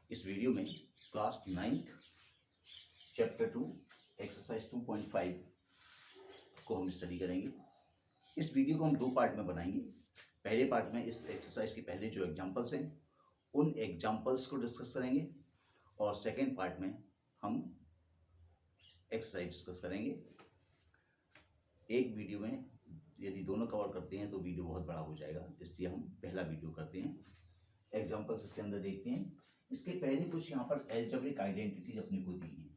इस वीडियो में class 9th chapter 2 exercise 2.5 को हम स्टडी करेंगे। इस वीडियो को हम दो पार्ट में बनाएंगे। पहले पार्ट में इस एक्सरसाइज के पहले जो एग्जांपल्स हैं उन एग्जांपल्स को डिस्कस करेंगे और सेकेंड पार्ट में हम एक्सरसाइज डिस्कस करेंगे। एक वीडियो में यदि दोनों कवर करते हैं तो वीडियो बहुत बड़ा हो जाएगा, इसलिए हम पहला वीडियो करते हैं। एग्जांपल्स इसके अंदर देखते हैं। इसके पहले कुछ यहाँ पर अलजेब्रिक आइडेंटिटीज अपने को दी हैं।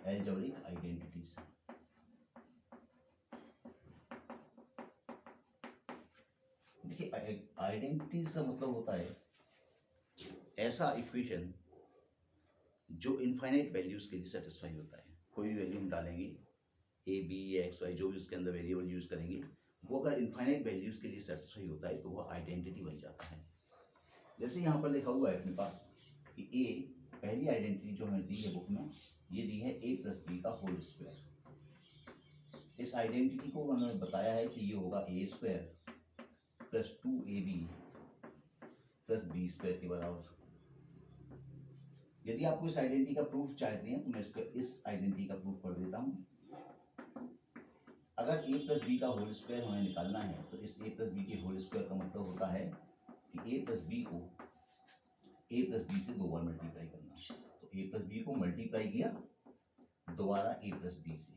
अलजेब्रिक आइडेंटिटीज देखिए, आइडेंटिटीज का मतलब होता है ऐसा इक्वेशन जो इनफाइनाइट वैल्यूज के लिए सेटिस्फाई होता है। कोई भी वैल्यू हम डालेंगे, ए बी एक्स वाई, जो भी उसके अंदर वेरिएबल यूज करेंगे, वो अगर इनफाइनाइट वैल्यूज के लिए सेटिस्फाई होता है तो वो आइडेंटिटी बन जाता है। जैसे यहाँ पर लिखा हुआ है अपने पास कि ए, पहली आइडेंटिटी जो हमें दी है बुक में, ये दी है ए प्लस बी का होल स्क्वायर। इस आइडेंटिटी को उन्होंने बताया है कि ये होगा a square plus 2ab plus B square के बराबर। यदि आपको इस आइडेंटिटी का प्रूफ चाहते हैं तो मैं इस आइडेंटिटी का प्रूफ कर देता हूं। अगर a प्लस बी का होल स्क्वायर हमें निकालना है तो इस a प्लस बी के होल स्क्वायर का मतलब होता है कि a प्लस बी को a प्लस बी से दो बार मल्टीप्लाई करना। तो a प्लस बी को मल्टीप्लाई किया दोबारा a प्लस बी से।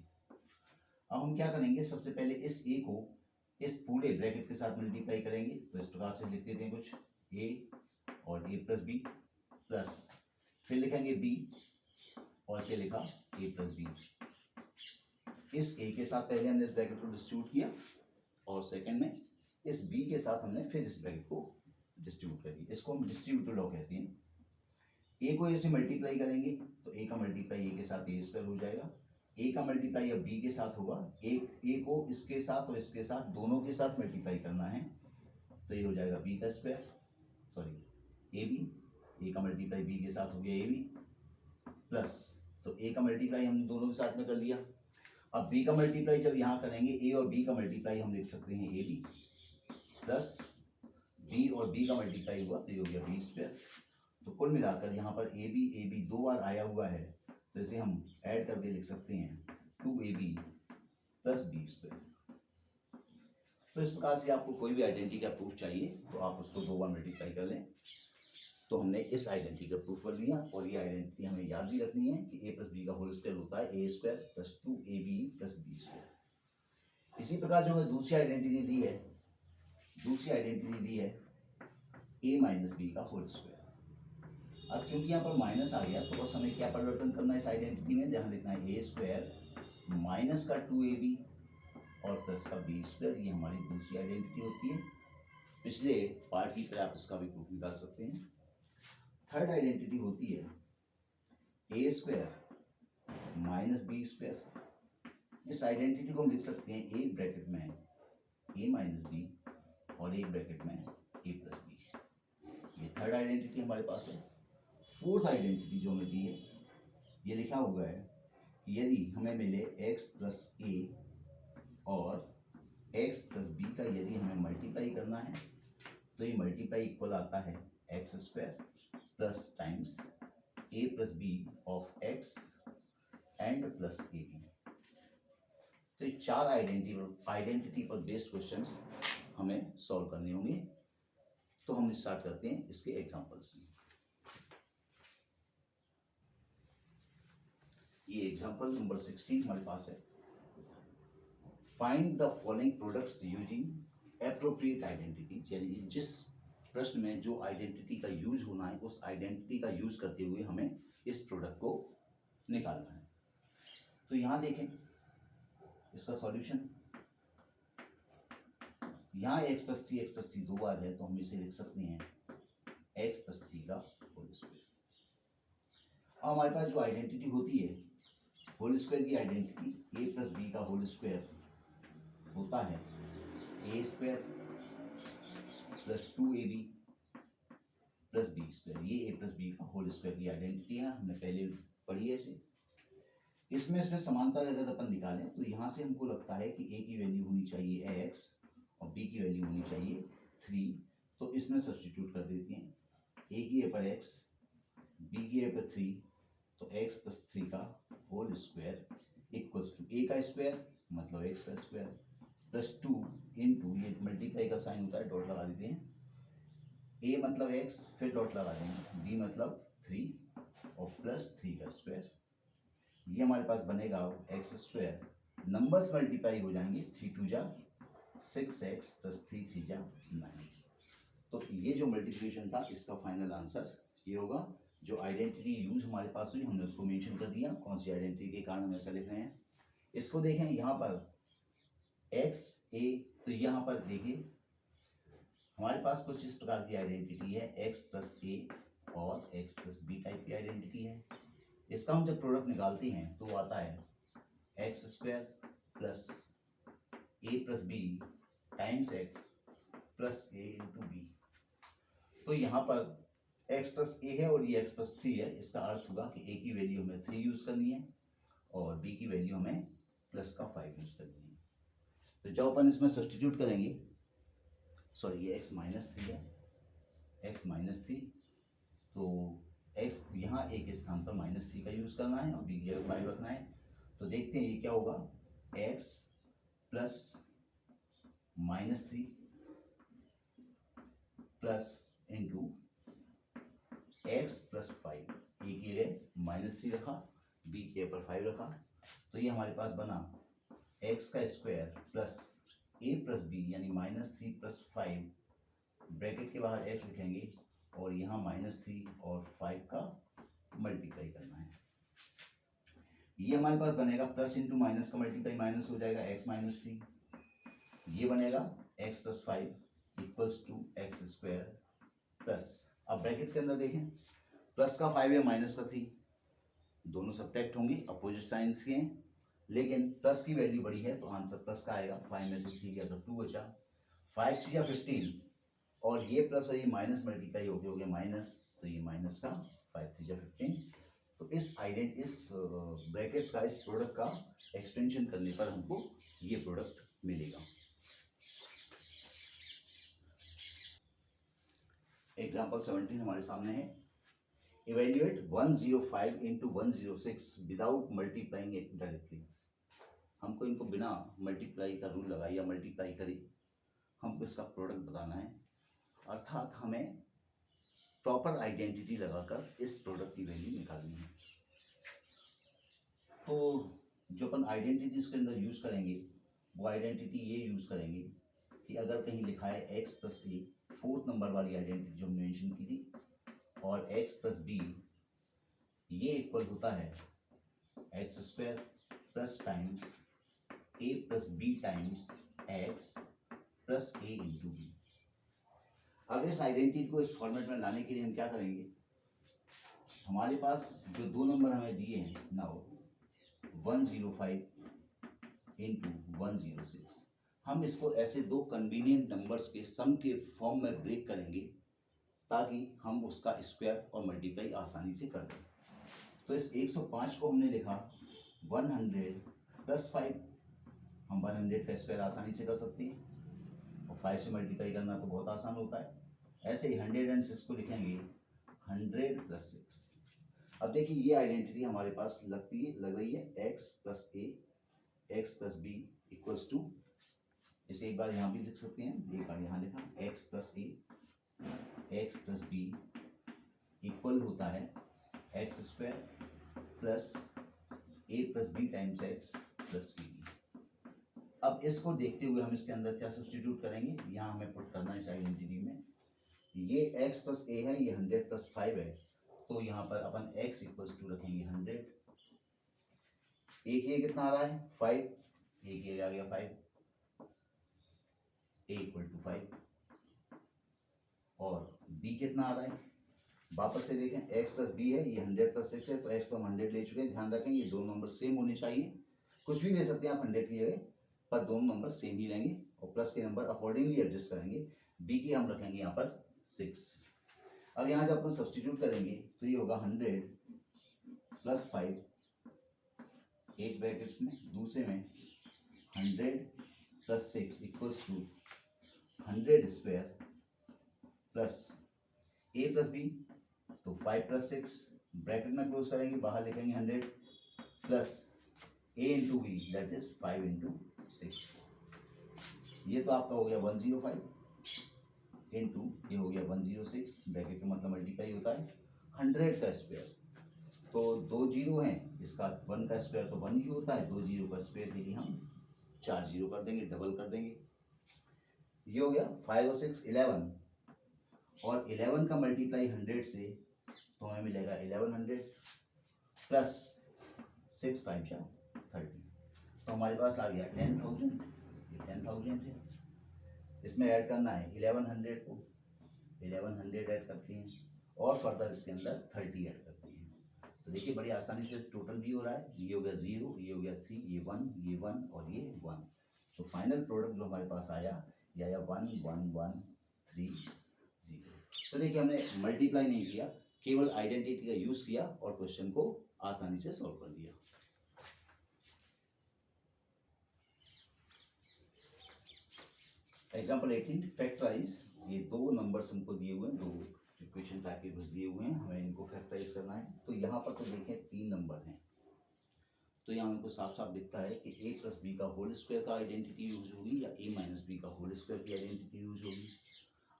अब हम क्या करेंगे, सबसे पहले इस a को इस पूरे ब्रैकेट के साथ मल्टीप्लाई करेंगे। तो इस प्रकार से लिख देते हैं कुछ a और a प्लस बी प्लस फिर लिखेंगे b और फिर लिखा a प्लस बी। इस a के साथ पहले हमने इस ब्रैकेट को डिस्ट्रीब्यूट किया और सेकंड में इस b के साथ हमने फिर इस ब्रैकेट को डिस्ट्रीब्यूट कर दिया। इसको हम डिस्ट्रीब्यूटिव लॉ कहते हैं। a को ऐसे मल्टीप्लाई करेंगे तो a का मल्टीप्लाई a के साथ a स्क्वायर हो जाएगा। a का मल्टीप्लाई अब b के साथ होगा। a को इसके साथ और इसके साथ दोनों के साथ मल्टीप्लाई करना है तो ये हो जाएगा b का स्क्वायर, सॉरी ab। a का मल्टीप्लाई b के साथ हो गया ab प्लस, तो a का मल्टीप्लाई हमने दोनों के साथ में कर लिया। अब b का मल्टीप्लाई जब यहाँ करेंगे, a और b का मल्टीप्लाई हम लिख सकते हैं ab प्लस b और b का मल्टीप्लाई हुआ तो ये हो गया b स्क्वायर। तो कुल मिलाकर यहाँ पर ab दो बार आया हुआ है तो इसे हम ऐड करके लिख सकते हैं 2ab प्लस b स्क्वायर। तो इस प्रकार से आपको कोई भी आइडेंटिटी का प्रूफ चाहिए तो आप उसको दो बार मल्टीप्लाई कर लें। तो हमने इस आइडेंटिटी का प्रूफ कर लिया और ये आइडेंटिटी हमें याद भी रखनी है कि a प्लस बी का होल स्क्वायर होता है a square plus 2ab plus B square. इसी प्रकार जो हमें दूसरी आइडेंटिटी दी है a माइनस बी का होल स्क्वायर। अब चूंकि यहाँ पर माइनस आ गया तो बस हमें क्या परिवर्तन करना है इस आइडेंटिटी में, जहाँ लिखना है a स्क्वायर माइनस का 2ab और प्लस का बी स्क्वायर। ये हमारी दूसरी आइडेंटिटी होती है। पिछले पार्ट की तरह आप इसका भी प्रूफ निकाल सकते हैं। थर्ड आइडेंटिटी होती है ए स्क्वायर माइनस बी स्क्वायर। इस आइडेंटिटी को हम लिख सकते हैं एक ब्रैकेट में ए माइनस बी और एक ब्रैकेट में ए प्लस बी। ये थर्ड आइडेंटिटी हमारे पास है। फोर्थ आइडेंटिटी जो हमें दी है, ये लिखा हुआ है कि यदि हमें मिले x प्लस ए और x प्लस बी का यदि हमें मल्टीप्लाई करना है तो ये मल्टीप्लाई इक्वल आता है x square plus times a plus B of x and plus A B. तो ये चार आइडेंटिटी पर बेस्ड क्वेश्चंस हमें सॉल्व करने होंगे। तो हम स्टार्ट करते हैं इसके एग्जांपल्स। ये एग्जांपल नंबर 16 हमारे पास है। Find the following products using appropriate identity. यानी जिस प्रश्न में जो आइडेंटिटी का यूज होना है उस आइडेंटिटी का यूज करते हुए हमें इस प्रोडक्ट को निकालना है। तो यहां देखें इसका सॉल्यूशन। यहाँ x प्लस थ्री दो बार है तो हम इसे लिख सकते हैं x प्लस 3 का होल स्क्वायर। अब हमारे पास जो आइडेंटिटी होती है होल स्क्वायर की आइडेंटिटी a प्लस बी का होल स्क्वायर होता है a square plus 2ab plus B square. ये a प्लस बी का होल स्क्वायर की आइडेंटिटी है, हमने पहले पढ़ी है इसे। इसमें समानता अगर अपन निकालें तो यहाँ से हमको लगता है कि a की वैल्यू होनी चाहिए x और बी की वैल्यू होनी चाहिए 3। तो इसमें सब्स्टिट्यूट कर देती हैं, ए की ए पर x, बी की ए पर 3, तो x प्लस 3 का होल स्क्वायर इक्वल्स टू ए का स्क्वायर मतलब x का स्क्वायर प्लस 2 इंटू, ये मल्टीप्लाई का साइन होता है, डॉट लगा देते हैं, a मतलब x फिर डॉट लगा देंगे, b मतलब 3 और प्लस 3 का स्क्वायर। ये हमारे पास बनेगा एक्स स्क्वायर, नंबर्स मल्टीप्लाई हो जाएंगे, 3 2 जा 6x प्लस 3 3 जा 9। तो ये जो मल्टीप्लिकेशन था इसका फाइनल आंसर ये होगा। जो आइडेंटिटी यूज हमारे पास हुई हमने उसको मेंशन कर दिया, कौन सी आइडेंटिटी के कारण हम ऐसा लिख रहे हैं। इसको देखें यहाँ पर x a, तो यहाँ पर देखिए हमारे पास कुछ इस प्रकार की आइडेंटिटी है, x प्लस ए और x प्लस बी टाइप की आइडेंटिटी है। इसका हम जब प्रोडक्ट निकालते हैं तो वो आता है x square plus a plus b times x plus a into b. तो यहाँ पर x प्लस ए है और ये x प्लस 3 है, इसका अर्थ होगा कि a की वैल्यू हमें 3 यूज करनी है और b की वैल्यू हमें प्लस का 5 यूज करनी है। तो जब अपन इसमें सब्स्टिट्यूट करेंगे, सॉरी ये x माइनस 3 है, x माइनस 3, तो x यहाँ a के स्थान पर माइनस 3 का यूज करना है और b की जगह 5 रखना है। तो देखते हैं ये क्या होगा, x plus minus 3 plus into x plus 5, ए की जगह माइनस 3 रखा, बी के पर 5 रखा, तो ये हमारे पास बना एक्स का square plus a plus B यानी माइनस 3 प्लस 5, ब्रैकेट के बाहर एक्स लिखेंगे और यहाँ माइनस 3 और 5 का मल्टीप्लाई करना है। ये हमारे पास बनेगा प्लस इंटू माइनस का मल्टीप्लाई माइनस हो जाएगा एक्स माइनस 3, ये बनेगा X plus 5 equals to X square plus, अब ब्रैकेट के अंदर देखें प्लस का 5 है माइनस का 3, दोनों सब्ट्रैक्ट होंगे, अपोजिट साइंस के हैं, लेकिन प्लस की वैल्यू बड़ी है तो आंसर प्लस का आएगा। 5 में से 3 गया तो 2 बचा, 5 3 या 15 और ये प्लस और ये माइनस मल्टीप्लाई हो गया माइनस, तो ये माइनस का 5 3 या 15। तो इस ब्रैकेट्स का, इस प्रोडक्ट का एक्सटेंशन करने पर हमको ये प्रोडक्ट मिलेगा। एग्जाम्पल 17 हमारे सामने है, evaluate 105 into 106 without multiplying it directly. हमको इनको बिना मल्टीप्लाई का रूल लगाए या मल्टीप्लाई करे हमको इसका प्रोडक्ट बताना है, अर्थात हमें प्रॉपर आइडेंटिटी लगाकर इस प्रोडक्ट की वैल्यू निकालनी है। तो जो अपन आइडेंटिटी इसके अंदर यूज करेंगे वो आइडेंटिटी ये यूज करेंगे कि अगर कहीं लिखा है x plus a, 4th number वाली आइडेंटिटी जो हमने मेंशन की थी, और x प्लस बी ये इक्वल होता है x square plus times a plus b times x plus a into b. अब इस आइडेंटिटी को इस फॉर्मेट में लाने के लिए हम क्या करेंगे, हमारे पास जो दो नंबर हमें दिए हैं नाउ 105 इंटू 106, हम इसको ऐसे दो कन्वीनियंट नंबर्स के सम के फॉर्म में ब्रेक करेंगे ताकि हम उसका स्क्वायर और मल्टीप्लाई आसानी से कर दें। तो इस 105 को हमने लिखा 100 प्लस 5, हम 100 का स्क्वायर आसानी से कर सकते हैं और 5 से मल्टीप्लाई करना तो बहुत आसान होता है। ऐसे ही 106 को लिखेंगे 100 प्लस 6। अब देखिए ये आइडेंटिटी हमारे पास लग रही है x plus A x plus B equals to, इसे एक बार यहाँ भी लिख सकते हैं, एक बार यहाँ लिखा x प्लस ए एक्स प्लस बी इक्वल होता है x square plus a plus b times x plus b. अब इसको देखते हुए हम इसके अंदर क्या सब्स्टिट्यूट करेंगे, यहाँ हमें पुट करना है इस आइडेंटिटी में, ये x प्लस ए है, ये 100 प्लस 5 है, तो यहाँ पर अपन x इक्वल्स टू रखेंगे 100, ए के कितना आ रहा है 5, ए के आ गया 5, ए इक्वल टू 5, और b कितना आ रहा है, वापस से देखें x प्लस बी है, ये 100 प्लस 6 है, तो x तो हम 100 ले चुके हैं, ध्यान रखें ये दोनों नंबर सेम होने चाहिए, कुछ भी ले सकते हैं आप 100 की जगह, पर दोनों नंबर सेम ही लेंगे और प्लस के नंबर अकॉर्डिंगली एडजस्ट करेंगे। b की हम रखेंगे यहाँ पर 6। अब यहाँ जब अपन सब्स्टिट्यूट करेंगे तो ये होगा 100 प्लस 5, एक ब्रैकेट्स में, दूसरे में 100 plus 6 equals to 100 square plus a plus B, तो 5 प्लस 6 ब्रैकेट में क्लोज करेंगे, बाहर लिखेंगे 100 plus a into B that is 5 into 6। ये तो आपका हो गया 105 इंटू ये हो गया 106, ब्रैकेट का मतलब मल्टीप्लाई होता है 100 का स्क्वायर, तो 2 जीरो हैं, इसका 1 का स्क्वायर तो 1 ही होता है, 2 जीरो का स्क्वायर के लिए हम 4 जीरो कर देंगे, डबल कर देंगे। ये हो गया 5 और 6 11, और 11 का मल्टीप्लाई 100 से तो हमें मिलेगा 1100 प्लस 6 5 जा 30, तो हमारे पास आ गया 10,000। ये 10,000 है, इसमें ऐड करना है 1100 को, 1100 ऐड करते हैं और फर्दर इसके अंदर 30 ऐड करते हैं। तो देखिए बड़ी आसानी से टोटल भी हो रहा है, ये हो गया 0, ये हो गया 3, ये 1, ये 1 और ये 1, तो फाइनल प्रोडक्ट जो हमारे पास आया ये आया 11130। तो देखिए हमने मल्टीप्लाई नहीं किया, केवल आइडेंटिटी का यूज किया और क्वेश्चन को आसानी से सॉल्व कर दिया। एग्जाम्पल 18 फैक्टराइज, ये दो नंबर्स हमको दिए हुए हैं, दो इक्वेशन टाइप के कुछ दिए हुए हैं, हमें इनको फैक्टराइज करना है। तो यहाँ पर तो देखें 3 नंबर हैं, तो यहाँ हमको साफ साफ दिखता है कि a प्लस बी का होल स्क्वायर का आइडेंटिटी यूज होगी या a माइनस बी का होल स्क्वायर की आइडेंटिटी यूज होगी।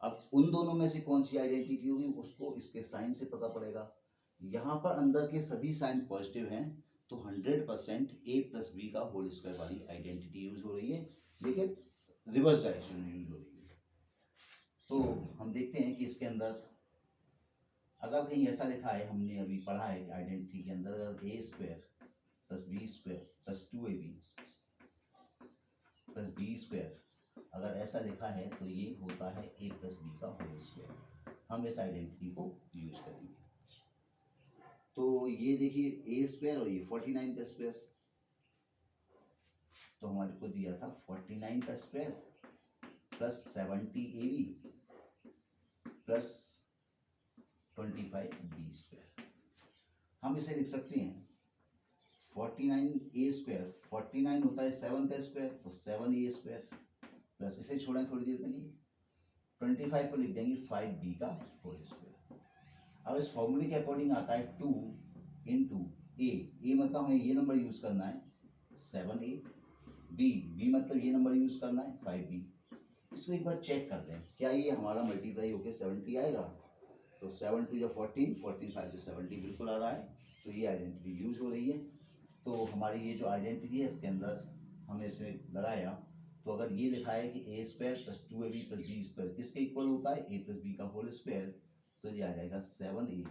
अब उन दोनों में से कौन सी आइडेंटिटी होगी उसको इसके साइन से पता पड़ेगा। यहाँ पर अंदर के सभी साइन पॉजिटिव हैं, तो 100% a प्लस बी का होल स्क्वायर वाली आइडेंटिटी यूज हो रही है, लेकिन रिवर्स डायरेक्शन में यूज हो रही है। तो हम देखते हैं कि इसके अंदर अगर कहीं ऐसा लिखा है, हमने अभी पढ़ा है आइडेंटिटी के अंदर, अगर a square plus B square plus 2ab plus B square अगर ऐसा लिखा है तो ये होता है a प्लस बी का होल स्क्वायर। हम इस आइडेंटिटी को यूज करेंगे। तो ये देखिए a स्क्वायर और ये 49 का स्क्वायर, तो हमारे को दिया था 49 का square plus 70ab plus 25b square. हम इसे लिख सकते हैं 49a स्क्वायर, 49 होता है 7 का स्क्वायर, तो 7a स्क्वायर प्लस इसे छोड़ें थोड़ी देर के लिए, 25 को लिख देंगे 5b का होल स्क्वायर। अब इस फॉर्मूले के अकॉर्डिंग आता है 2 इंटू a मतलब हमें ये नंबर यूज करना है 7a, b मतलब ये नंबर यूज करना है 5b। इसको एक बार चेक कर लें, क्या ये हमारा मल्टीप्लाई होकर 70 आएगा? तो 7 2 14, 14 5 70 बिल्कुल आ रहा है, तो ये आइडेंटिटी यूज हो रही है। तो हमारी ये जो आइडेंटिटी है इसके अंदर हमने इसे लगाया, तो अगर ये लिखा है कि a square plus 2ab plus b square किसके इक्वल होता है? a प्लस b का होल स्क्वायर, तो ये आ जाएगा 7a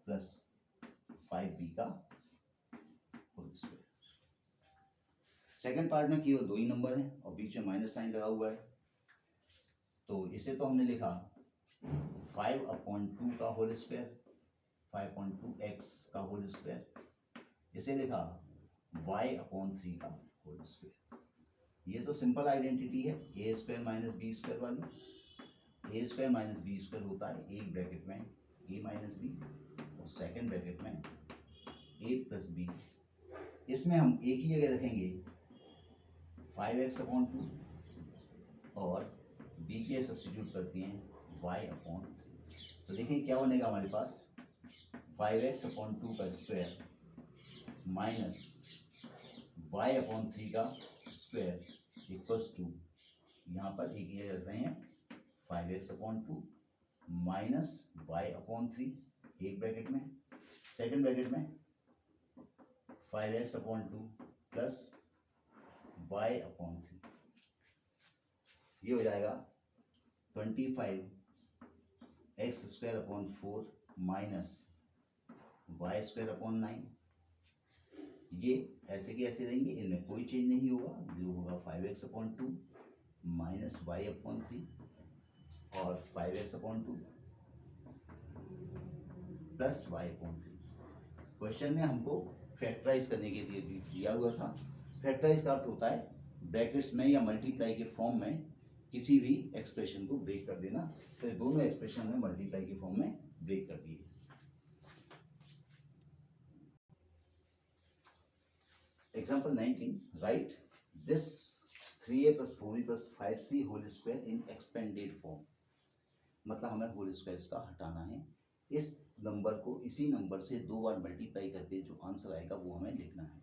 प्लस 5b का होल स्क्वायर। सेकंड पार्ट में केवल 2 ही नंबर हैं और बीच में माइनस साइन लगा हुआ है, तो इसे तो हमने लिखा 5/2 का होल स्क्वायर, 5.2x का होल स्क्वायर, इसे लिखा y/3 का होल स्क्वायर। ये तो सिंपल आइडेंटिटी है a square minus B square वाली। a square minus B square होता है एक ब्रैकेट में a माइनस बी और सेकेंड ब्रैकेट में a प्लस बी। इसमें हम a की जगह रखेंगे 5x/2 और b के सब्स्टिट्यूट करते हैं y/3। तो देखिए क्या बनेगा हमारे पास 5x/2 का स्क्वायर माइनस y/3 का स्क्वायर इक्वल्स टू, यहाँ पर एक ये रख रहे हैं 5x/2 माइनस y/3 एक ब्रैकेट में, सेकंड ब्रैकेट में 5x/2 प्लस y/3, ये हो जाएगा 25x² माइनस y²/9। ये ऐसे के ऐसे रहेंगे, इनमें कोई चेंज नहीं होगा, जो होगा 5x/2 माइनस y/3 और 5x/2 प्लस y/3। क्वेश्चन में हमको फैक्टराइज करने के लिए दिया हुआ था। फैक्टराइज का अर्थ होता है ब्रैकेट्स में या मल्टीप्लाई के फॉर्म में किसी भी एक्सप्रेशन को ब्रेक कर देना, तो ये दोनों एक्सप्रेशन में मल्टीप्लाई के फॉर्म में ब्रेक कर दिए। Example 19, right this 3a plus 4b plus 5c whole square in expanded form, मतलब हमें होल स्क्वायर इसका हटाना है। इस नंबर को इसी नंबर से 2 बार मल्टीप्लाई करके जो आंसर आएगा वो हमें लिखना है।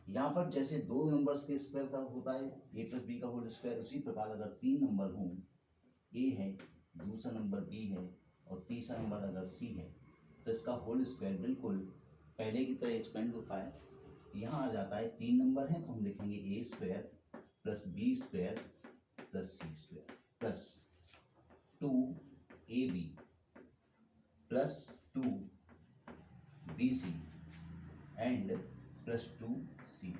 यहाँ पर जैसे 2 नंबर्स के स्क्वायर का होता है a प्लस बी का होल स्क्वायर, उसी प्रकार अगर 3 नंबर हों, a है, दूसरा नंबर b है और तीसरा नंबर अगर c है, तो इसका होल स्क्वायर बिल्कुल पहले की तरह एक्सपेंड होता है। यहाँ आ जाता है 3 नंबर है तो हम लिखेंगे a square plus B square plus C square plus 2ab plus 2bc and plus 2cb।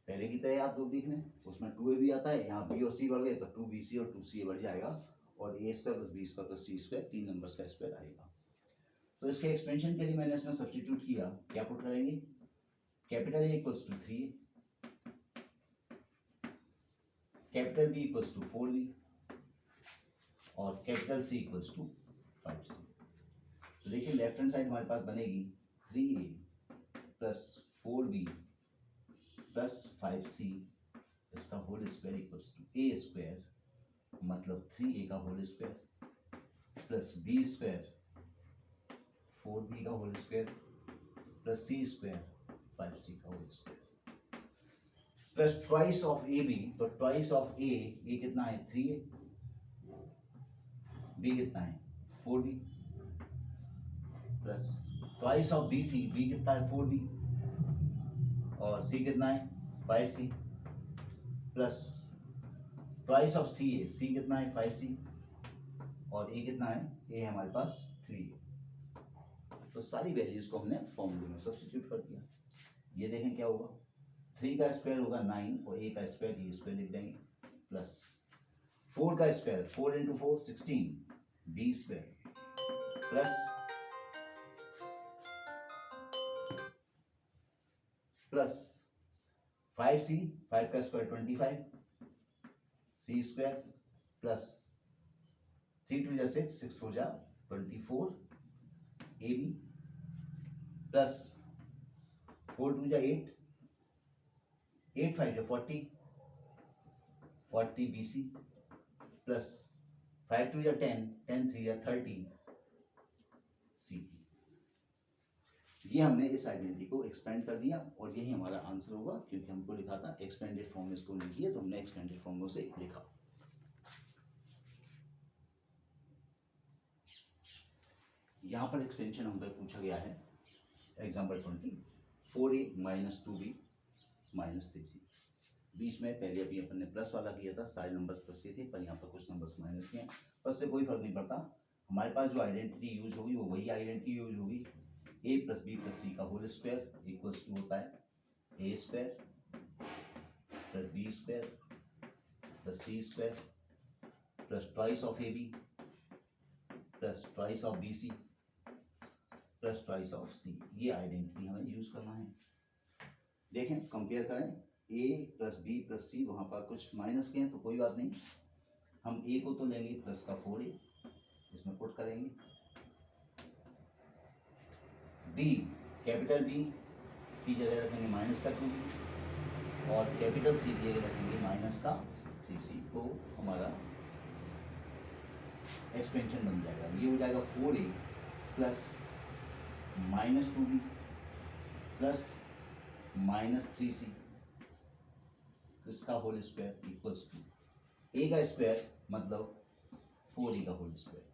पहले की तरह आप लोग देख लें, उसमें 2ab आता है, यहाँ b और c बढ़ गए तो 2bc और 2ca बढ़ जाएगा और a square plus B square plus C square 3 numbers का स्क्वायर आएगा। तो इसके एक्सपेंशन के लिए मैंने इसमें सब्स्टिट्यूट किया, क्या पुट करेंगे, capital A equals to 3a, capital B equals to 4b और capital C equals to 5c। तो देखिए लेफ्ट हैंड साइड हमारे पास बनेगी 3a plus 4b plus 5c, इसका whole square equals to a square मतलब 3a का whole square plus b square 4b का whole square plus c square 5c का whole square plus twice of ab, तो twice of a कितना है 3a, b कितना है 4b plus twice of bc, b कितना है 4b और c कितना है 5c plus twice of ca, c कितना है 5c और a कितना है, a है हमारे पास 3a। तो सारी वैल्यूज को हमने फॉर्मूले में सब्स्टिट्यूट कर दिया। ये देखें क्या होगा, 3 का स्क्वायर होगा 9 और a का स्क्वायर ये स्क्वायर लिख देंगे प्लस 4 का square 4 into 4 16 b square plus 5c, 5 का स्क्वायर 25 c स्क्वायर प्लस 3 2 जा 6 6 4 जा 24 ab प्लस 4 2 जा 8 8 5 जा 40 bc प्लस 5 2 जा 10 10 3 जा 30 c। ये हमने इस आइडेंटिटी को एक्सपेंड कर दिया और यही हमारा आंसर होगा, क्योंकि हमको लिखा था एक्सपेंडेड फॉर्म में इसको लिखिए, तो हमने एक्सपेंडेड फॉर्म में उसे लिखा। यहाँ पर एक्सपेंशन हमसे पूछा गया है example 20, 4a minus 2b minus 3c। बीच में पहले अभी अपन ने प्लस वाला किया था, सारे नंबर्स प्लस के थे, पर यहाँ पर कुछ नंबर्स माइनस के हैं, बस से कोई फर्क नहीं पड़ता। हमारे पास जो आइडेंटिटी यूज होगी वो वही आइडेंटिटी यूज होगी, a plus B plus c का होल स्क्वायर इक्वल्स टू होता है a square plus B square plus C square plus twice of a b plus twice of b c plus twice of c. ये identity हमें use करना है। देखें compare करें, a plus B plus सी, वहाँ पर कुछ माइनस के हैं तो कोई बात नहीं, हम a को तो लेंगे प्लस का 4a, इसमें पुट करेंगे, b कैपिटल B की जगह रखेंगे माइनस का 2b और कैपिटल C की जगह रखेंगे माइनस का 3c, तो हमारा एक्सपेंशन बन जाएगा। ये हो जाएगा 4a plus minus 2b plus minus 3c, इसका whole square equals to a का स्क्वायर मतलब 4a का whole square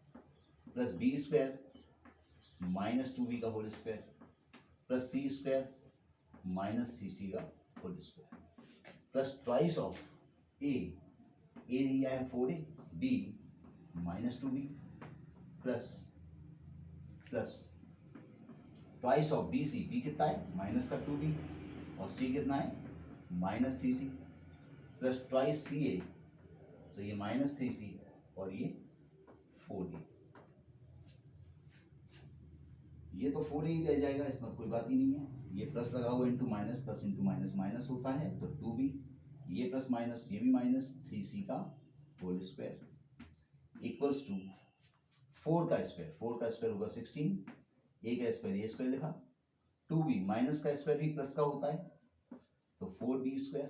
plus b square minus 2b का whole square plus c square minus 3c का whole square plus twice of a दिया है 4a, b minus 2b plus twice of bc, b कितना है minus का 2b और c कितना है minus 3c plus twice ca, तो ये माइनस 3c और ये 4a, ये तो 4a ही रह जाएगा, इसमें कोई बात ही नहीं है। ये प्लस लगा हुआ into minus, plus into minus minus होता है, तो 2b, ये प्लस माइनस ये भी माइनस 3c का होल स्क्वायर इक्वल्स टू 4 का स्क्वायर होगा 16, a का स्क्वायर लिखा, 2b माइनस का स्क्वायर भी प्लस का होता है तो 4b स्क्वायर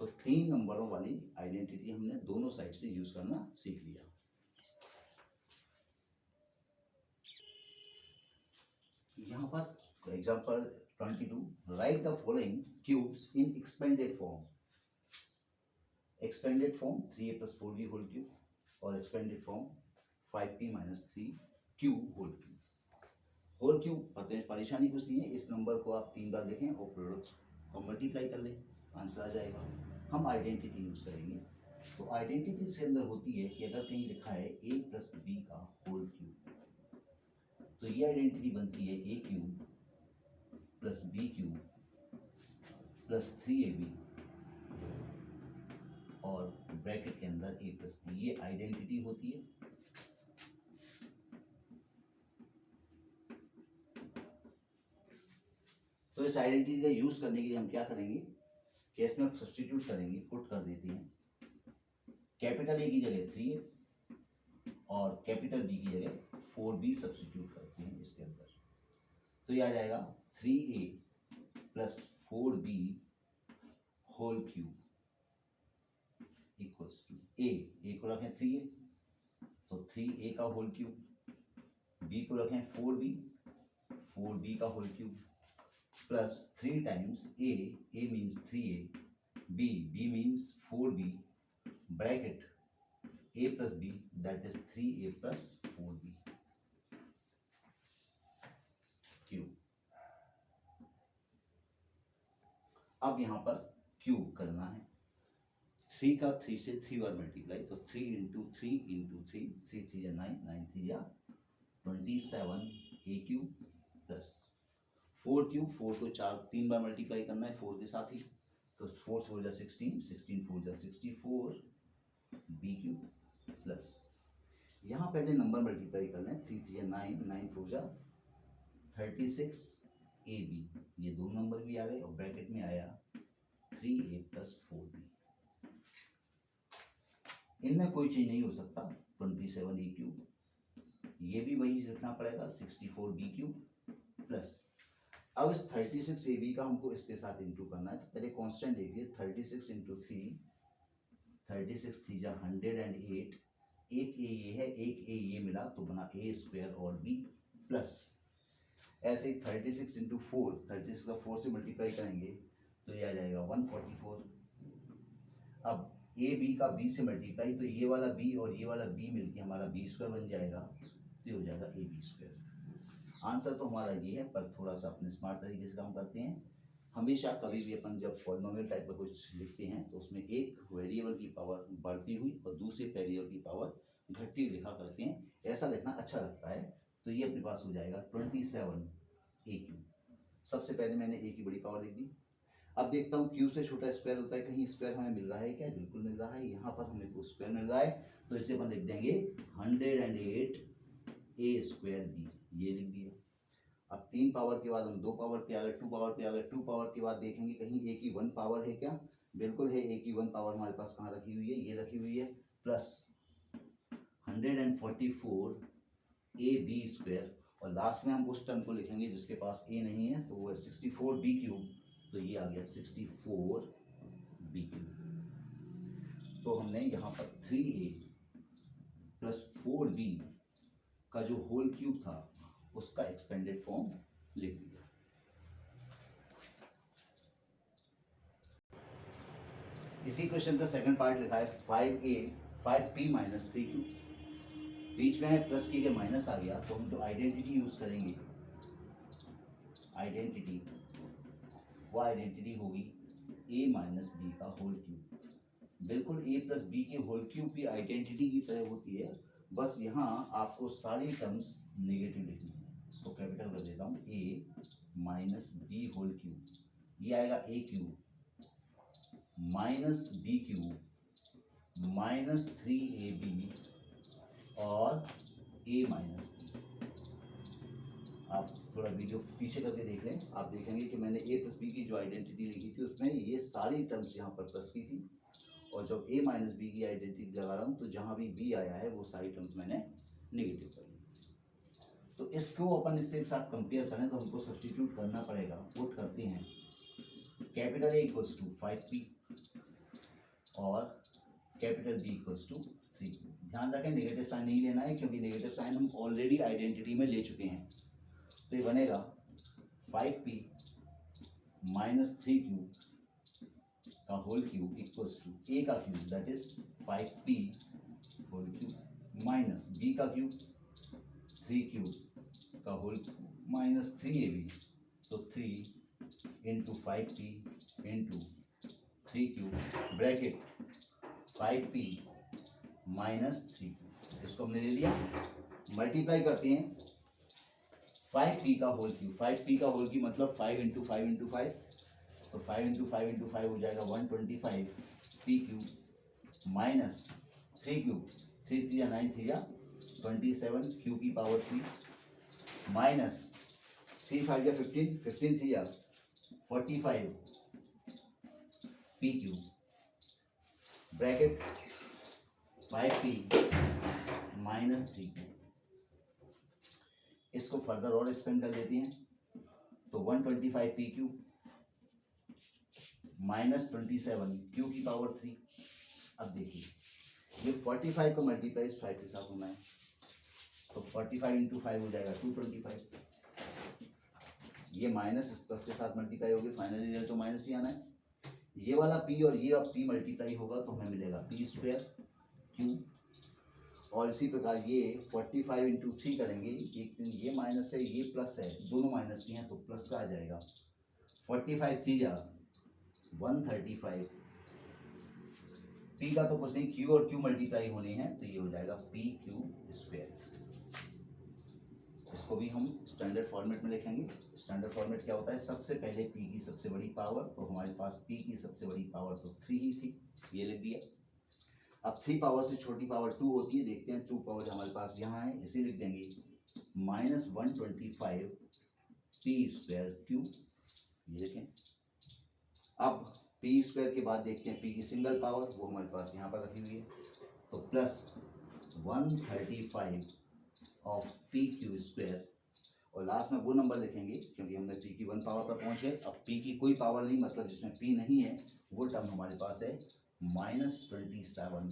तो 3 नंबरों वाली आइडेंटिटी हमने दोनों साइड से यूज करना सीख लिया। यहाँ पर example 22, write the following cubes in expanded form. Expanded form 3a + 4b whole cube और expanded form 5p - 3q whole cube. Whole cube परेशानी कुछ नहीं है, इस नंबर को आप 3 बार देखें और प्रोडक्ट को मल्टीप्लाई कर लें, आंसर आ जाएगा। हम आइडेंटिटी यूज करेंगे। तो आइडेंटिटी इसके अंदर होती है कि अगर कहीं लिखा है a + b का होल क्यूब, तो ये आइडेंटिटी बनती है a cube + b cube + 3ab और ब्रैकेट के अंदर a + b, ये आइडेंटिटी होती है। तो इस आइडेंटिटी का यूज करने के लिए हम क्या करेंगे कि इसमें सब्स्टिट्यूट करेंगे, पुट कर देते हैं कैपिटल ए की जगह 3a और कैपिटल बी की जगह 4b सब्स्टिट्यूट करते हैं इसके अंदर। तो ये आ जाएगा 3a + 4b whole cube equals to a को रखें 3a, तो 3a का होल क्यूब, b को रखें 4b का whole cube plus 3 times a means 3a, b means 4b, bracket a + b that is 3a + 4b cube. अब यहां पर क्यूब करना है, 3 का 3 से 3 बार मल्टीप्लाई, तो 3 × 3 × 3, 3 3 9, 9 3 27a क्यूब प्लस 4 क्यूब, 4 को 3 बार मल्टीप्लाई करना है 4 के साथ ही, तो 4 4 जा 16, 16 4 जा 64 b क्यूब प्लस यहाँ पहले नंबर मल्टीप्लाई करना है, 3 3 9, 9 4 जा 36 ab, ये दो नंबर भी आ गए और ब्रैकेट में आया 3a + 4b। इनमें कोई चेंज नहीं हो सकता, 27a क्यूब, ये भी वही लिखना पड़ेगा 64b क्यूब प्लस अब इस 36ab का हमको इसके साथ इंटू करना है। तो पहले कांस्टेंट देखिए, 36 × 3, 36 3 जा 108, एक a ये है, एक a ये मिला तो बना a² और b प्लस ऐसे ही 36 × 4, 36 का 4 से मल्टीप्लाई करेंगे तो ये आ जाएगा 144। अब a b का b से मल्टीप्लाई, तो ये वाला b और ये वाला b मिलके हमारा b² बन जाएगा, तो ये हो जाएगा ab²। आंसर तो हमारा ये है, पर थोड़ा सा अपने स्मार्ट तरीके से काम करते हैं। हमेशा कभी भी अपन जब पॉलिनोमियल टाइप का कुछ लिखते हैं तो उसमें एक वेरिएबल की पावर बढ़ती हुई और दूसरे वेरिएबल की पावर घटती हुई लिखा करते हैं, ऐसा लिखना अच्छा लगता है। तो ये अपने पास हो जाएगा 27a क्यूब। सबसे पहले मैंने a की बड़ी पावर लिख दी। अब देखता हूँ क्यूब से छोटा स्क्वायर होता है, कहीं स्क्वायर हमें मिल रहा है क्या? बिल्कुल मिल रहा है, यहाँ पर हमें को स्क्वायर मिल रहा है, तो इसे अपन लिख देंगे 108a²b, ये लिख दिया। अब 3 पावर के बाद हम 2 पावर पे आ गए, 2 पावर पे आ गए, 2 पावर के बाद देखेंगे कहीं a की 1 पावर है क्या? बिल्कुल है, a की 1 पावर हमारे पास कहाँ रखी हुई है? ये रखी हुई है, प्लस 144ab² और लास्ट में हम उस टर्म को लिखेंगे जिसके पास a नहीं है, तो वो है 64b क्यूब, तो ये आ गया 64b क्यूब। तो हमने यहाँ पर 3a + 4b का जो होल क्यूब था उसका एक्सपेंडेड फॉर्म लिख दिया। इसी क्वेश्चन का सेकंड पार्ट लिखा है 5p - 3q, बीच में है प्लस की माइनस आ गया, तो हम तो आइडेंटिटी यूज करेंगे। आइडेंटिटी वो आइडेंटिटी होगी a - b का होल क्यूब। बिल्कुल a + b के होल क्यूब की आइडेंटिटी की तरह होती है, बस यहाँ आपको सारी टर्म्स नेगेटिव लिखनी है। इसको कैपिटल कर देता हूँ, a - b होल क्यूब, ये आएगा a cube - b cube -3ab और a - b। आप थोड़ा वीडियो पीछे करके देख लें, आप देखेंगे कि मैंने a + b की जो आइडेंटिटी लिखी थी उसमें ये सारी टर्म्स यहाँ पर प्लस की थी, और जब a - b की आइडेंटिटी लगा रहा हूँ तो जहाँ भी b आया है वो सारी टर्म्स मैंने नेगेटिव कर ली। तो इसको अपन इससे साथ कंपेयर करें तो हमको सब्स्टिट्यूट करना पड़ेगा। पुट करते हैं कैपिटल A = 5p, और capital B equals to 3Q। ध्यान रखें नेगेटिव साइन नहीं लेना है, क्योंकि नेगेटिव साइन हम ऑलरेडी आइडेंटिटी में ले चुके हैं। तो ये बनेगा 5P माइनस 3Q का whole cube equals to A का cube that is 5P whole cube minus B का क्यूब 3Q का होल माइनस 3AB, तो 3 into 5P into 3Q bracket 5P minus 3Q। इसको हमने ले लिया, मल्टीप्लाई करते हैं 5P का होल क्यूब। 5P का होल क्यूब मतलब 5 इंटू 5 इंटू 5, तो 5 इंटू 5 इंटू 5 हो जाएगा 125 P cube minus 3 cube, 3 3 9 3 27 Q की power 3 minus 3 5 15 15 3 45 P cube bracket 5P minus 3Q। इसको फर्दर और एक्सपेंड कर लेते हैं, तो 125 P क्यूब माइनस 27 Q की पावर 3। अब देखिए ये 45 को मल्टीप्लाई 5 के साथ होना है, तो 45 इंटू 5 हो जाएगा 225। ये माइनस इस प्लस के साथ मल्टीप्लाई होगी, फाइनली रिजल्ट तो माइनस ही आना है। ये वाला P और ये अब P मल्टीप्लाई होगा तो हमें मिलेगा P स्क्वायर Q। और इसी प्रकार ये 45 इंटू 3 करेंगे, ये माइनस है ये प्लस है, दोनों माइनस की हैं तो प्लस का आ जाएगा। 45 3 135 P का तो कुछ नहीं, Q और Q मल्टीप्लाई होने हैं तो ये हो जाएगा P क्यू स्क्वायर। इसको भी हम स्टैंडर्ड फॉर्मेट में लिखेंगे। स्टैंडर्ड फॉर्मेट क्या होता है, सबसे पहले P की सबसे बड़ी पावर, तो हमारे पास P की सबसे बड़ी पावर तो 3 ही थी, ये लिख दिया। अब 3 पावर से छोटी पावर 2 होती है, देखते हैं 2 पावर हमारे पास यहाँ है, इसे लिख देंगे माइनस 125 P स्क्वायर क्यू, ये लिखें। अब P स्क्वायर के बाद देखते हैं P की सिंगल पावर, वो हमारे पास यहाँ पर रखी हुई है, तो plus 135 of P Q square, और लास्ट में वो नंबर लिखेंगे क्योंकि हमने P की 1 पावर पर पहुँचे। अब P की कोई पावर नहीं, मतलब जिसमें P नहीं है वो टर्म हमारे पास है माइनस 27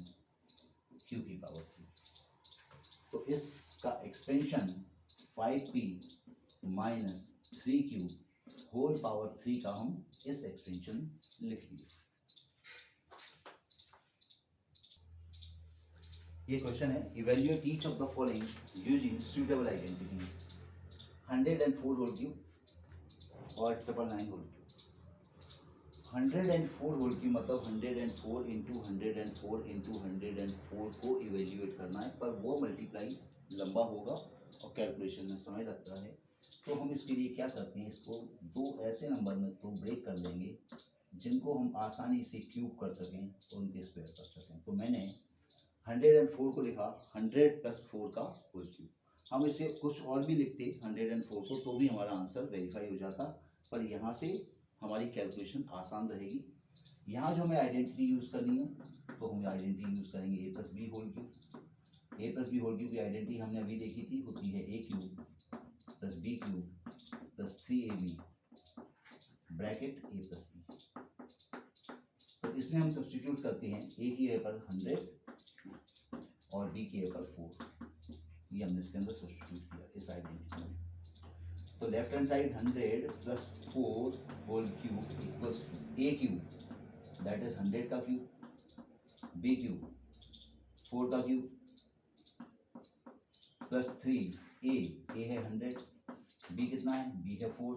Q की पावर 3। तो इसका expansion 5P minus 3Q whole power 3 का हम इस एक्सपेंशन लिख लिए। ये क्वेश्चन है, evaluate each of the following using suitable identities 104 whole cube और 999 होल क्यूब। 104 होल क्यूब मतलब 104 इंटू 104 इंटू 104 को इवेल्युएट करना है, पर वो मल्टीप्लाई लंबा होगा और कैलकुलेशन में समय लगता है। तो हम इसके लिए क्या करते हैं, इसको दो ऐसे नंबर में तो ब्रेक कर देंगे जिनको हम आसानी से क्यूब कर सकें और उनके स्क्वायर कर सकें। तो मैंने 104 को लिखा 100 प्लस 4 का होल क्यूब। हम इसे कुछ और भी लिखते 104 को तो भी हमारा आंसर वेरीफाई हो जाता, पर यहाँ से हमारी कैलकुलेशन आसान रहेगी। यहाँ जो हमें आइडेंटिटी यूज़ करनी है तो हम आइडेंटिटी यूज़ करेंगे a plus B whole cube. a plus B whole cube की आइडेंटिटी हमने अभी देखी थी, होती है a cube plus B cube plus 3ab bracket a plus B. तो इसमें हम सब्सटीट्यूट करते हैं, a की जगह पर 100 और b की जगह पर 4, ये हमने इसके अंदर सब्सटीट्यूट किया इस आइडेंटिटी में। तो left hand side 100 plus 4 whole cube equals to a cube that is 100 का क्यूब, b क्यूब 4 का क्यूब प्लस 3 a है 100, b कितना है, b है 4,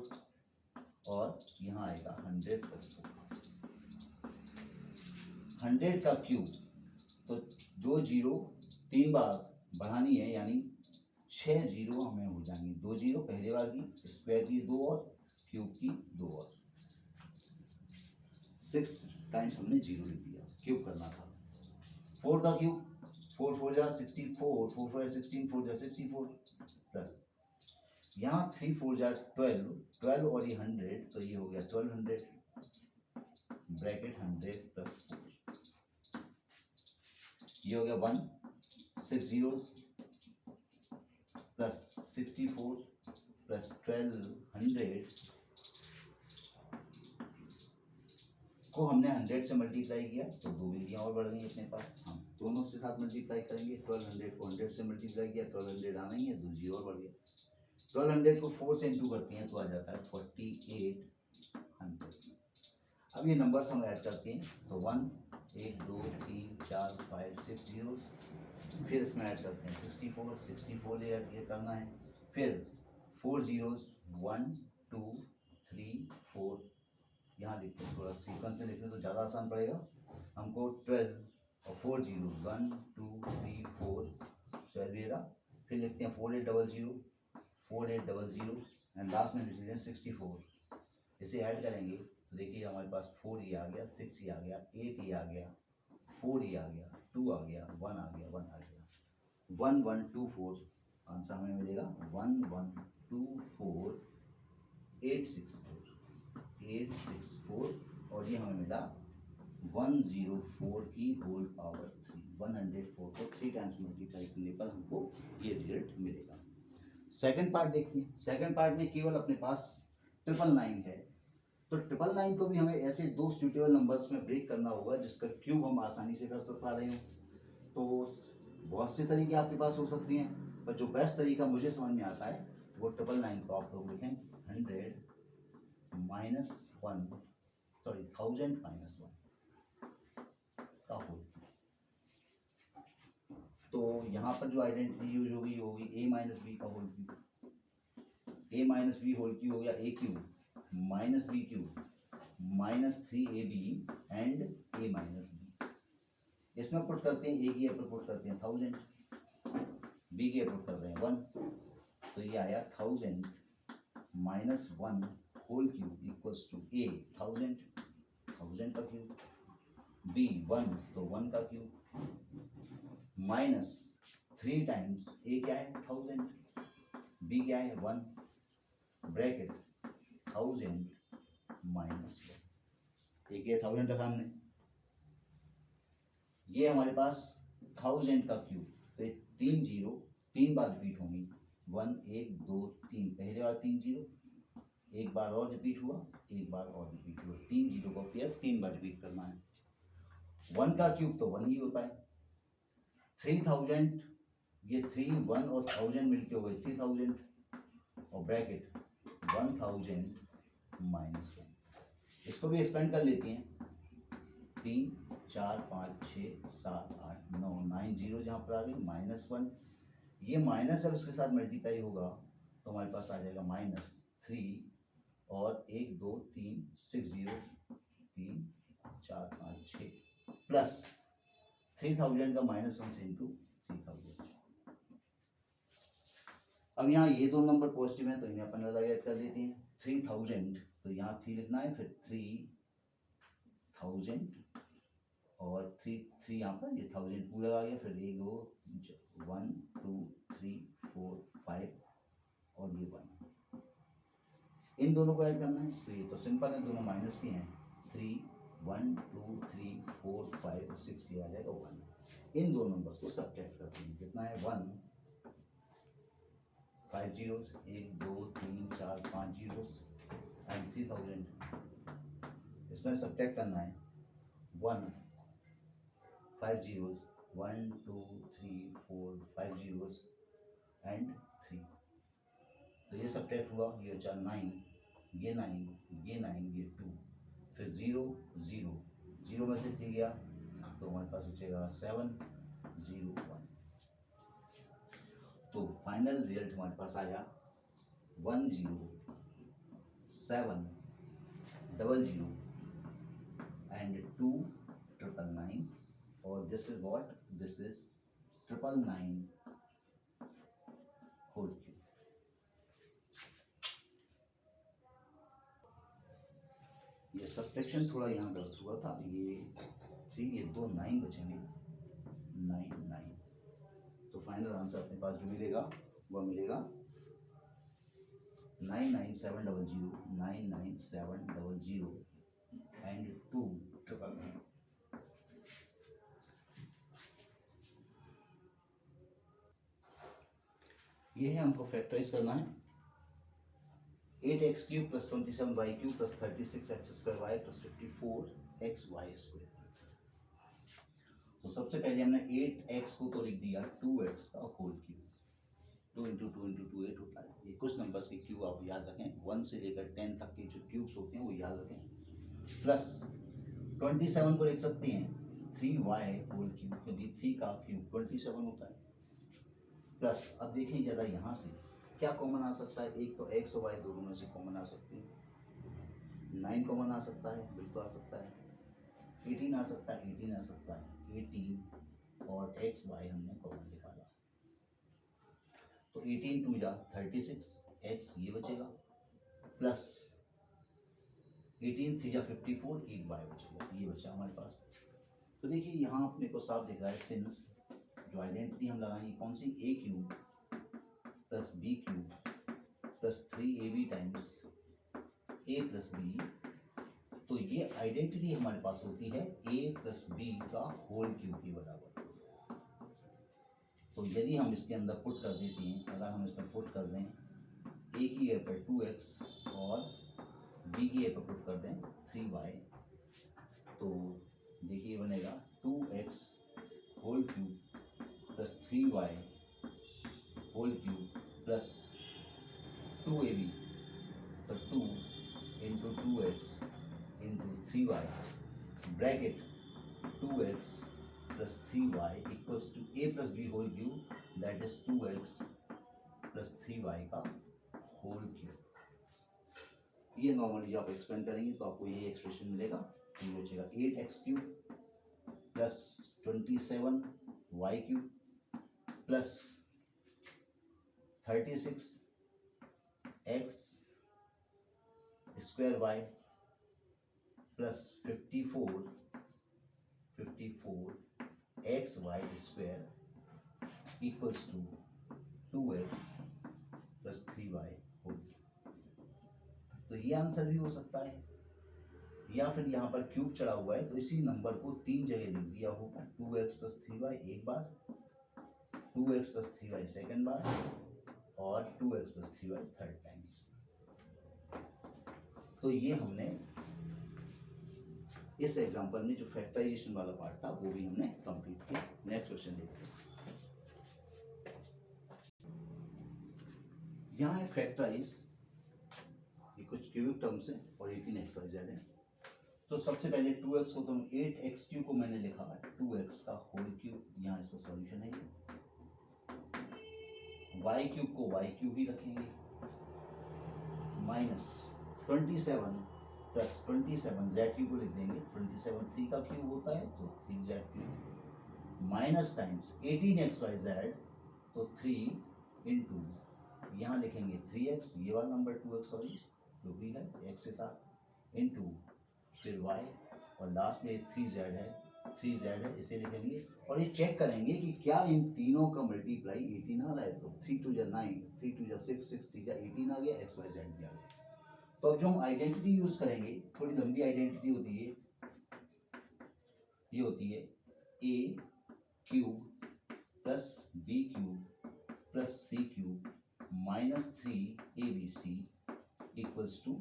और यहाँ आएगा 100 प्लस 4। 100 का क्यूब तो दो जीरो 3 बार बढ़ानी है, यानी 6 जीरो हमें हो जाएंगे, 2 जीरो पहले बार की, स्क्वायर की 2 और क्यूब की 2 और 6 टाइम्स हमने जीरो लिख दिया, क्यूब करना था। 4 का क्यूब 4 4 जा 64, 4 4 16, 4 जा 64 प्लस यहाँ 3 4 जा 12, 12 और ये 100 तो ये हो गया 1200 ब्रैकेट 100 प्लस 4, ये हो गया 1 6 zeros प्लस 64 प्लस 1200 इसको हमने 100 से मल्टीप्लाई किया तो 2 वैल्यूआं और बढ़ गई अपने पास। हम दोनों से साथ मल्टीप्लाई करेंगे, 1200 को 100 से मल्टीप्लाई किया, 1200 आना ही है, 2 जीरो और बढ़ गया। 1200 को 4 से इंटू करते हैं तो आ जाता है 4800। अब ये नंबर्स हम ऐड करते हैं तो 1 1 2 3 4 5 6 जीरोस, फिर इसमें ऐड करते हैं 64 ये करना है, फिर 4 जीरोस 1 2 3 4, यहाँ लिखते हैं, थोड़ा सीक्वेंस में लिखते हैं तो ज़्यादा आसान पड़ेगा हमको। 12 और 4 जीरो 1 2 3 4 12 ये रहा, फिर लिखते हैं 4800 एंड लास्ट में लिख लेते हैं 64। इसे ऐड करेंगे तो देखिए हमारे पास 4 ये आ गया, 6 ये आ गया, 8 ये आ गया, 4 ये आ गया, 2 आ गया, 1 आ गया, 1 आ गया, 1124 आंसर हमें मिलेगा 1124 और ये हमें मिला 104 की होल पावर 3। 104 को 3 टाइम्स मल्टीप्लाई करने पर हमको ये रिजल्ट मिलेगा। सेकंड पार्ट देखते हैं। सेकंड पार्ट में केवल अपने पास 999 है, तो 999 को भी हमें ऐसे दो सुटेबल नंबर्स में ब्रेक करना होगा जिसका क्यूब हम आसानी से कर पा रहे हो। तो बहुत से तरीके आपके पास हो सकते हैं, पर जो बेस्ट तरीका मुझे समझ में आता है वो 999 को आप लोग लिखें 1000 -1 का होल। तो यहाँ पर जो आइडेंटिटी यूज होगी वो होगी a माइनस बी का whole cube. a minus B whole cube हो गया a cube minus B cube minus 3ab and a minus B. इसमें पुट करते हैं a की ऊपर पुट करते हैं 1000, b के पुट कर रहे हैं 1, तो ये आया 1000 -1 whole cube equals to a 1000 का क्यूब, b 1 तो 1 का क्यूब माइनस 3 टाइम्स a क्या है 1000, b क्या है 1, ब्रैकेट 1000 -1, एक ये 1000 रखा हमने, ये हमारे पास 1000 का क्यूब, तो ये 3 जीरो 3 बार रिपीट होंगी, 1 1 2 3, पहले बार 3 जीरो, एक बार और रिपीट हुआ, एक बार और रिपीट हुआ, 3 जीरो को फिर 3 बार रिपीट करना है। 1 का क्यूब तो 1 ही होता है। 3000 ये 3 1 और 1000 मिलके हो गए 3000 और ब्रैकेट 1000 -1। इसको भी एक्सपेंड कर लेते हैं, 3 4 5 6 7 8 9 9 जीरो जहाँ पर आ गई -1, ये माइनस जब इसके साथ मल्टीप्लाई होगा तो हमारे पास आ जाएगा -3 और 1 2 3 6 जीरो 3 4 5 6 प्लस 3000 का -1 से इंटू 3000। अब यहाँ ये दो नंबर पॉजिटिव हैं तो इन्हें अपन अलग ऐड कर देते हैं। 3000 तो यहाँ 3 लिखना है, फिर 3000 और 3 यहाँ पर ये 1000 पूरा आ गया, फिर 1 2 1 2 3 4 5 और ये 1, इन दोनों को ऐड करना है। तो ये तो सिंपल है, दोनों माइनस के हैं, 3 1 2 3 4 5 और 6 ये आ जाएगा 1। इन दो नंबर्स को सब्ट्रैक्ट करते हैं, कितना है 1 5 जीरोस 1 2 3 4 5 जीरोस एंड 3000, इसमें सब्ट्रैक्ट करना है 1 5 जीरोस 1 2 3 4 5 जीरोस एंड 3, तो ये सब्ट्रैक्ट हुआ, ये बचा 9, ये 9 ये 9 ये 2, फिर 0 0 0 में से 3 गया तो हमारे पास बचेगा 7 0 1। तो फाइनल रिजल्ट हमारे पास आया 10700 एंड 2999 और this is what, this is 999 whole cube. ये सब्ट्रैक्शन थोड़ा यहाँ गलत हुआ था, ये 3 ये 2 9 बचेंगे 9 9। तो फाइनल आंसर अपने पास जो मिलेगा वह मिलेगा 99700 एंड 2999। ये है, हमको फैक्टराइज करना है। 8x cube plus 27y cube plus 36x square Y plus 54xy square. तो सबसे पहले हमने 8x को तो लिख दिया 2x का होल क्यूब, 2 इंटू 2 इंटू 2 8 होता है। ये कुछ नंबर्स के क्यूब आप याद रखें, 1 से लेकर 10 तक के जो क्यूब्स होते हैं वो याद रखें। प्लस 27 को लिख सकते हैं 3y होल क्यूब, क्योंकि 3 का क्यूब 27 होता है। प्लस अब देखें ज़रा यहाँ से क्या कॉमन आ सकता है, एक तो x और y दोनों में से कॉमन आ सकती है। 9 कॉमन आ सकता है, बिल्कुल आ सकता है। 18 आ सकता है, 18 आ सकता है। 18 और x y हमने कॉमन निकाला, तो 18 टू जा 36, x ये बचेगा, प्लस 18 3 जा 54, एक y बचेगा, ये बचा हमारे पास। तो देखिए यहाँ अपने को साफ दिख रहा है, सिंस जो आइडेंटिटी हम लगाएंगे कौन सी, a cube plus B cube plus 3ab times a plus B, तो ये आइडेंटिटी हमारे पास होती है a प्लस बी का होल क्यूब के बराबर। तो यदि हम इसके अंदर पुट कर देते हैं, अगर हम इसमें पुट कर दें a की जगह पर 2x और b की जगह पर पुट कर दें 3y, तो देखिए बनेगा 2x whole cube plus 3y whole cube plus 2ab, तो 2 into 2x into 3y bracket 2x plus 3y equals to a plus B whole cube, that is 2x plus 3y का whole cube. ये normally जब आप expand करेंगे तो आपको ये expression मिलेगा, ये बचेगा 8x cube plus 27y cube plus 36x square y plus 54 xy square equals to 2x plus 3y whole. तो ये आंसर भी हो सकता है, या फिर यहाँ पर क्यूब चढ़ा हुआ है तो इसी नंबर को 3 जगह लिख दिया होगा, 2x प्लस 3y एक बार, 2x प्लस 3y सेकेंड बार और 2x plus 3y third times. तो ये हमने इस एग्जांपल में जो फैक्टराइजेशन वाला पार्ट था वो भी हमने कंप्लीट किया। नेक्स्ट क्वेश्चन देखते हैं। यहाँ है फैक्टराइज, ये कुछ क्यूबिक टर्म्स है और 18xy है। तो सबसे पहले 2x को तो 8x क्यूब को मैंने लिखा 2x का होल क्यूब, यहाँ इसका सॉल्यूशन है ये। y क्यूब को y क्यूब ही रखेंगे, माइनस 27 प्लस 27 z क्यूब को लिख देंगे, 27 3 का क्यूब होता है तो 3z cube minus times 18xyz, तो 3 इंटू यहाँ लिखेंगे 3x, ये वाला नंबर 2x सॉरी जो भी है x के साथ, इंटू फिर y और लास्ट में 3z है, इसे लिखेंगे और ये चेक करेंगे कि क्या इन तीनों का मल्टीप्लाई 18 आ रहा है। तो 3 2 जा 9, 3 2 जा 6, 6 3 जा 18 आ गया, x y z भी आ गया। तो अब जो हम आइडेंटिटी यूज करेंगे, थोड़ी लंबी आइडेंटिटी होती है, ये होती है a cube plus b cube plus c cube minus 3abc equals to,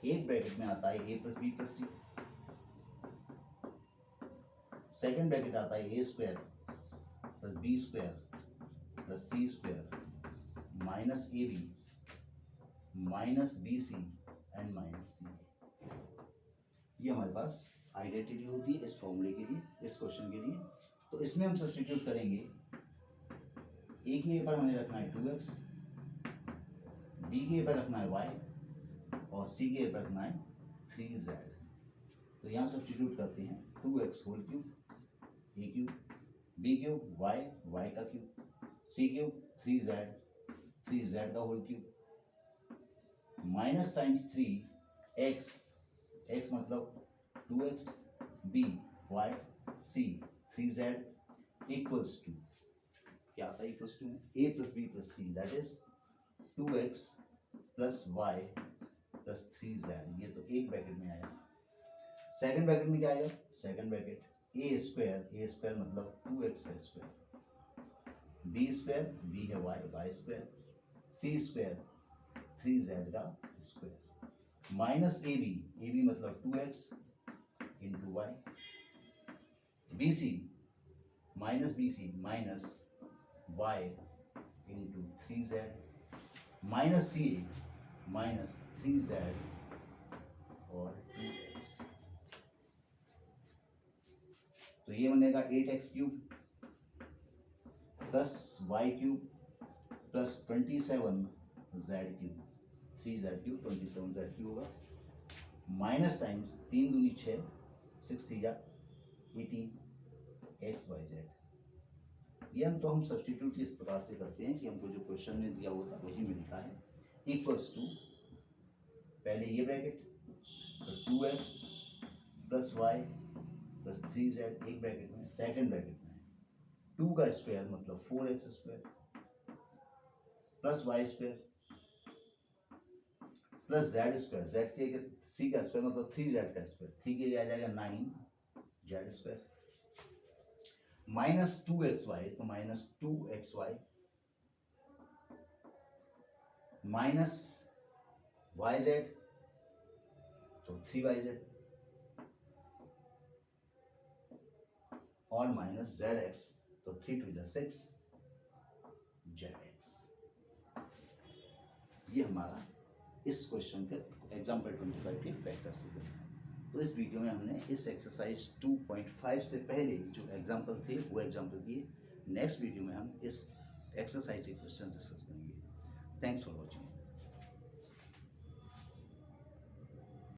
एक ब्रैकेट में आता है a plus B plus c, second bracket आता है a square plus B square plus C square minus a b minus b c and minus c. ये हमारे पास identity होती है इस फॉर्मूले के लिए, इस क्वेश्चन के लिए। तो इसमें हम सब्स्टिट्यूट करेंगे, ए के पर हमें रखना है 2x, बी के पर रखना है y और सी के पर रखना है 3z। तो यहाँ सब्स्टिट्यूट करते हैं 2x होल क्यूब ए क्यूब, बी क्यूब y का क्यूब, सी क्यूब 3z का whole cube minus times 3x मतलब 2x, b y c 3z equals to, क्या आता है equals to a plus B plus C, that is 2x plus y plus 3z। ये तो एक bracket में आया। सेकंड ब्रैकेट में क्या आएगा, सेकंड ब्रैकेट a स्क्वायर मतलब 2x है स्क्वायर, b स्क्वायर b है y square, c square 3z का स्क्वायर माइनस ए बी मतलब 2x into y, b c minus y into 3z minus c a minus 3z और 2x। तो ये बनेगा 8x cube plus y cube plus 27z cube, 3z cube 27z cube होगा, minus times 3 दूनी 6, 6 3 18 xyz। ये हम substitute इस प्रकार से करते हैं कि हमको जो क्वेश्चन में दिया होता वही मिलता है, इक्वल्स टू पहले ये ब्रैकेट तो 2x plus Y plus 3z एक ब्रैकेट में, सेकंड ब्रैकेट में 2 का स्क्वायर मतलब 4x square plus Y square plus Z square, Z के सी का स्क्वायर मतलब 3z का स्क्वायर, 3 के लिए आ जाएगा 9z स्क्वायर माइनस 2xy तो माइनस 2xy माइनस yz तो 3yz और माइनस zx तो 3 2 6 zx। ये हमारा इस क्वेश्चन के एग्जाम्पल 25 के फैक्टर्स होते हैं। तो इस वीडियो में हमने इस एक्सरसाइज 2.5 से पहले जो एग्जाम्पल थे वो एग्जाम्पल किए। नेक्स्ट वीडियो में हम इस एक्सरसाइज के क्वेश्चन डिस्कस करेंगे। Thanks for watching.